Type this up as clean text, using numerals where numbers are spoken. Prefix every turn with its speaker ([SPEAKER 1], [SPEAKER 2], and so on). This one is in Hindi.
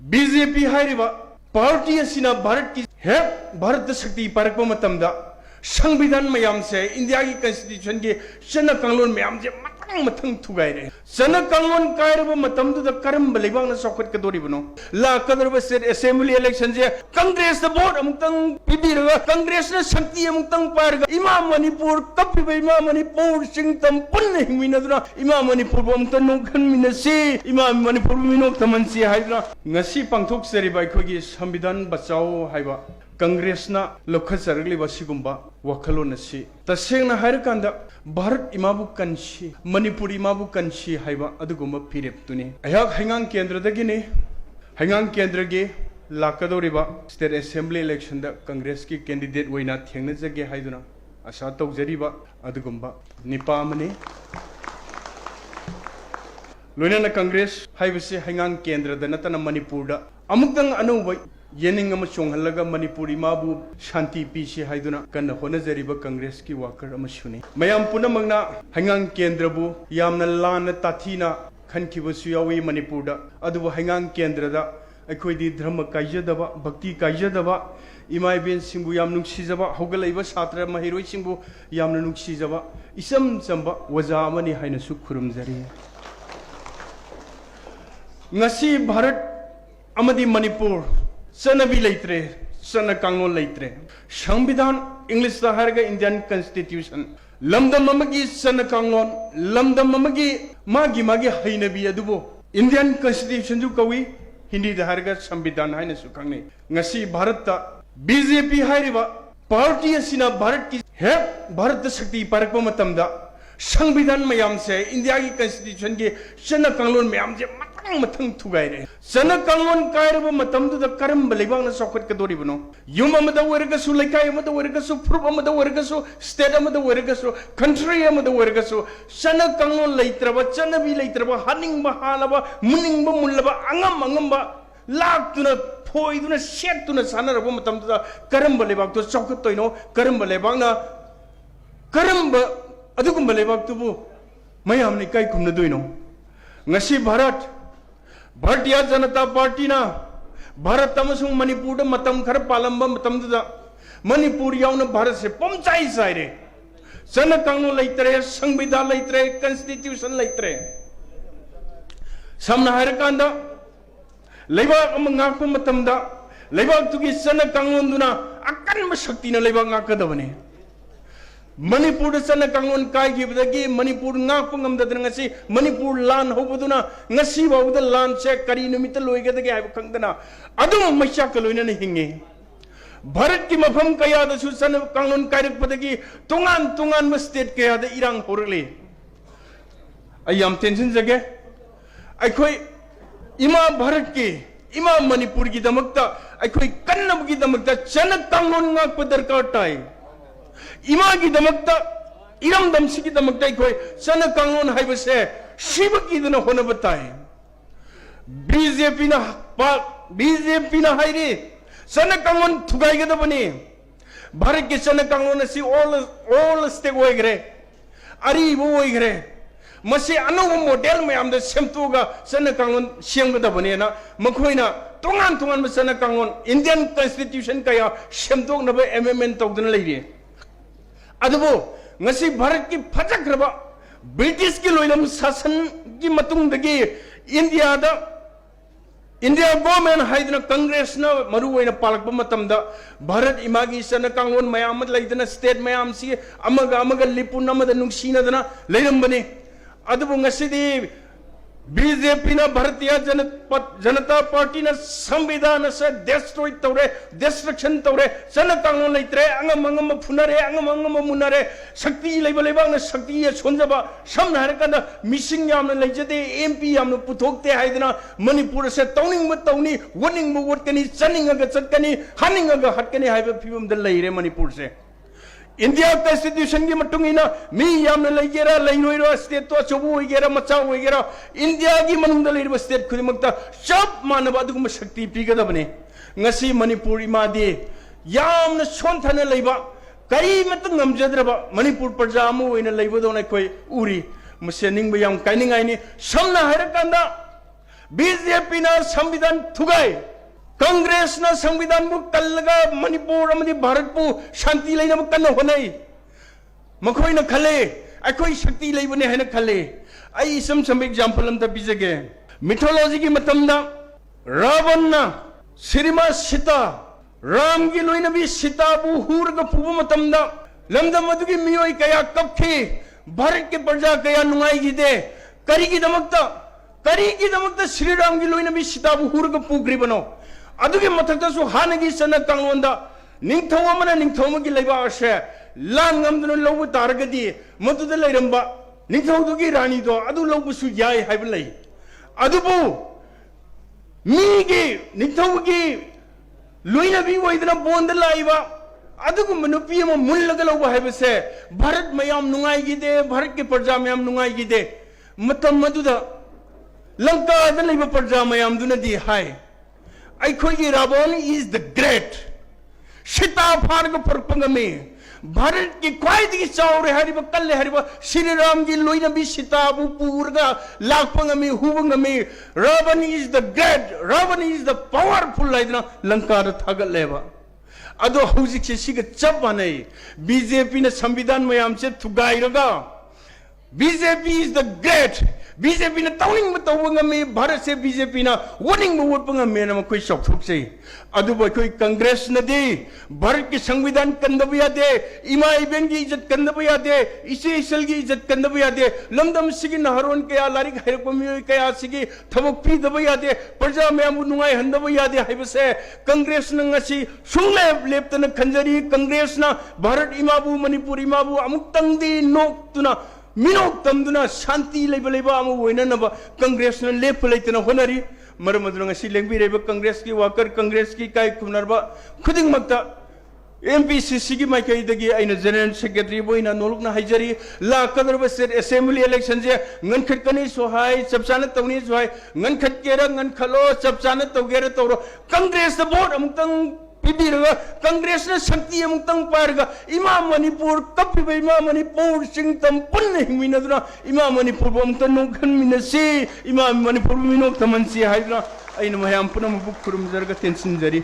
[SPEAKER 1] बीजेपी पार्टी भारत की है भारत शक्ति पारक संविधान मैम से इंडिया की कॉन्स्टिट्यूशन के चन कानून मैम से मथंग थुगाइरे चन कानून कायरब करम लेबांग चौखटकदोरिबनो लाकदरब स्टेट असेंबली इलेक्शन से कांग्रेस वोट अमुक्तंग पिबिरगा कांग्रेस ने शक्ति अमुक्तंग पारगा इमा मणिपुर कपिब इमा मणिपुर सिंगतम पुन हिमिनदुना इमा मणिपुर अमुक्तंग नोखन मिनसे इमा Manipur मिनोक तमनसी हाइदुना ngasi pangthok seriba akhoi संविधान बचाओ हाइबा कांग्रेस ना लखसरगलिबा सिगुंबा वखलोन असि तसेंगना हायरकांदा भारत इमाबु कंसी मणिपुर इमाबु कंसी हाइबा अदुगुंबा फिरेप्तुनि अयाक हैंगांग केंद्रदगिने हैंगांग केंद्रगे लाकदोरिबा स्टेट असेंबली इलेक्शन दा कांग्रेस की कैंडिडेट वइना थेंगनजगे हाइदुना आशा तौजरिबा अदुगुंबा निपामने लोइना कांग्रेस हाइबसे हैंगांग केंद्र दा नतना मणिपुर दा अमुक्तंग अनौबै येनिंग चोंहलगा मणिपुर इमाबु शांति पीसी हाइदुना कन्न होनजरिबा कांग्रेस की वाकर अमसुनि मयाम पुनमंगना हैंगांग केंद्रबु यामना लान ताथीना खनखिबसु यावी मणिपुर दा अदुबु हैंगांग केंद्र दा अखोइदी धर्म काइजदबा भक्ति काइजदबा इमा इबेन सिंबु याम नुक्सिजबा हौगलैबा छात्र महिरोइ सिंबु यामना नुक्सिजबा इसम चंबा वजा अमनि हाइनसु खुरुमजरि ngasi भारत अमदी मणिपुर चनबी लेत्रे चन कांगलोन लेत्रे संविधान इंग्लिश दा हारगा इंडियन कॉन्स्टिट्यूशन लमदम अमगी चन कांगलोन लमदम अमगी मागी मागी हैनबी अदुबो इंडियन कॉन्स्टिट्यूशन जु कवी हिंदी दा हारगा संविधान हाइना सु खांगने ngasi भारत ता बीजेपी हारिबा पार्टी असिना भारत की है भारत शक्ति पारक मतमदा संविधान मैम से इंडिया की कॉन्स्टिट्यूशन के चन कानून मैम से मथंग थुगाइरे चन कानून कायरब मतमदुदा करम Lebang चौखटकदोरिबनो yum अमदा वरगसु लेकाय अमदा वरगसु proof अमदा वरगसु state अमदा वरगसु country अमदा वरगसु चन कानून लेत्रबा चनबी लेत्रबा हानिंगबा हालबा मुनिंगबा मुल्लबा अंगम अंगमबा लाक्तुना फोइदुना सेटुना सानरबा मतमदुदा करम लेबांग तो चौखटतोइनो करम लेबांगना करम अदुगुंबा लेबांगतुबु मयामनि काय कुमनदोइनो ngasi भारतीय जनता पार्टी ना भारत मणिपुर मतम खर पालंबा मतमदुदा मणिपुर यावना भारत से पंचाई साइरे चन कानून लेत्रे संविधान लेत्रे कॉन्स्टिट्यूशन लेत्रे समना हायरकांदा लेबाक अम ngaku मतमदा लेबाक तुगी चन कानून दुना अकन शक्ति न लेबाक ngakadabane मणिपुर चन कानून कायगिबदगी मणिपुर ngakpangamdadnangasi मणिपुर लान होबदुना ngasi बावदा लान से करी निमित लोइगदगे हाइब खंगदना अदुम मैचा कलोइना हिंगे भारत की मफम कयादसु चन कानून कायरकपदगी तोंगान तोंगान स्टेट कयादा इरांग होरले अयाम टेंशन जगे अखोई इमा भारत की इमा मणिपुर की दमकता अखोई कन्नब की दमकता चन कानून ngakpa दरकार ताई इमा की दमकता इरम दमसी की दमकता कोई चन कानून हाइबसे शिव की दन होने बताए बीजेपी ना हाइरे चन कानून थुगाइगदबने भारत के चन कानून से ऑल स्टेक होइग्रे अरिबो होइग्रे मसे अनौ मॉडल मयाम द सेमतुगा चन कानून सेमगदबने ना मखोइना तोंगान तोंगान चन कानून इंडियन कॉन्स्टिट्यूशन कया सेमतोगनबे एमेंडमेंट तौदन लेरे अदबो ngasi भारत की फजक्रबा ब्रिटिश की लोइलम शासन की मतुंगदगी इंडिया गवर्नमेंट हाइदना कांग्रेस ना मरुवैना पालकबा मतमदा भारत इमागी सन कांगोन मयाम लैदना स्टेट मयाम सी अमगा लिपुन अमदा नुंगसीनदना लैरंबने अदबो ngasi बीजेपी ना भारतीय जनता पार्टी ना संविधान से डिस्ट्रॉय तौरे डिस्ट्रक्शन तौरे चन कानून लेत्रे अंगम अंगम फुनरे अंगम अंगम मुनरे शक्ति लेबा ना शक्ति सोनजबा समना हरकन मिसिंग याम लेजदे एमपी याम पुथोकते हाइदना मणिपुर से तौनिंग तौनी वनिंग वोटकनी चनिंग चटकनी हनिंग हटकनी हाइबे फिबम द लेरे मणिपुर से इंडिया कॉन्स्टिट्यूशन की मतुंगिना मी यामना लेगेरा लैनोइरो स्टेट तो चोबु होइगेरा मचा होइगेरा इंडिया की मनुंग लेरिबा स्टेट खुदिमक्ता सब मानबा अदुगुम शक्ति पिगदबने ngasi मणिपुर इमादे यामना सोनथना लेबा कई मत ngमजद्रबा मणिपुर प्रजा अमु ओइना लेबदोना कोइ उरी मसे निंगबा याम काइनिंगाइनि समना हायरकांदा बीजेपी ना संविधान थुगाई कांग्रेस ना संविधान को कल्लगा मणिपुर अमदी भारत को शांति लेना कन्न होनाई मखोई न खले अखोई शक्ति लेबने है न खले आई सम एग्जांपल अमता बीजगे मिथोलॉजी की मतमदा रावण ना सिरिमा सीता राम की लोइनबी सीता बु हुरग पुब मतमदा लमदम अदुगी मियोई कया कपखी भारत के प्रजा कया नुंगाई गिदे करी की दमकता श्री राम की लोइनबी सीता बु हुरग पुग्री बनो अदुगे मथक्तसु हानगी सना कांगलोंदा निंगथौ अमना निंगथौमगी लेबा असे लान ngамदुन लौबु तारगदी मदुदा लेरंबा निंगथौदुगी रानी दो अदु लौबुसु याय हाइब लई अदुबु मीगी निंगथौगी लोइनबी ओइदना बोंद लाइबा अदुगुम नुपी म मुल्लग लौबा हाइबसे भारत मयाम नुंगाइगिदे भारत के प्रजा मयाम नुंगाइगिदे मतम मदुदा लंका द लेबा प्रजा मयाम दुनदी हाय अखोई Ravana is the great Sita फारग परपंगमे भारत की क्वाइदगी चाउरे हरिब कल्ले हरिब श्री राम की लोइनबी सीता बु पूरगा लाखपंगमे हुबंगमे Ravana is the great Ravana is the powerful लाइदना लंका द थागलेबा अदो हौजिक से सिग चप माने बीजेपी ने संविधान मयाम से थुगाइरगा BJP is the great BJP ने तौनिंग तौबंगमे भारत से बीजेपी ना वोटिंग वोटपंगमे न कोई सौथुक से अदुबो कोई कांग्रेस नदी भारत के संविधान कंदब यादे इमा इबेन की इज्जत कंदब यादे इसे इसल की इज्जत कंदब यादे लमदम सिगी नहरोन के लारिक हैरकोमी के सिगी थबक पी दब यादे प्रजा में नुंगाई हंदब यादे हाइबसे कांग्रेस नंगसी सुंगले लेप्तन खंजरी कांग्रेस ना भारत इमाबू मणिपुर इमाबू अमुक्तंगदी नोक्तुना मिनोक तमदुना शांति लेबा कांग्रेस ने लेप लेतना होनरी मरम अदुंगसी लेंबिरेबा कांग्रेस की वाकर कांग्रेस की काय खुनरबा खुदिंगमक्ता एमपीसीसी की माइकैदगी आइना जनरल सेक्रेटरी बोइना नोलुकना हाइजरी लाकदरबा स्टेट असेंबली इलेक्शन जे ngनखटकनी सोहाय चपचाना तौनी सोहाय ngनखटकेरा ngनखलो चपचाना तौगेरा तौरो कांग्रेस द बोर्ड अमुक्तंग पिबीरगा कांग्रेस ने शक्ति अमुक्तंग पारगा इमा मणिपुर कपिबा इमा मणिपुर सिंगतम पुन हिमिनदुना इमा मणिपुर बमत नोखन मिनसी इमा मणिपुर मिनोक तमनसी हाइदना आइन मयाम पुनम बुक खुरुम जरगा टेंशन जरी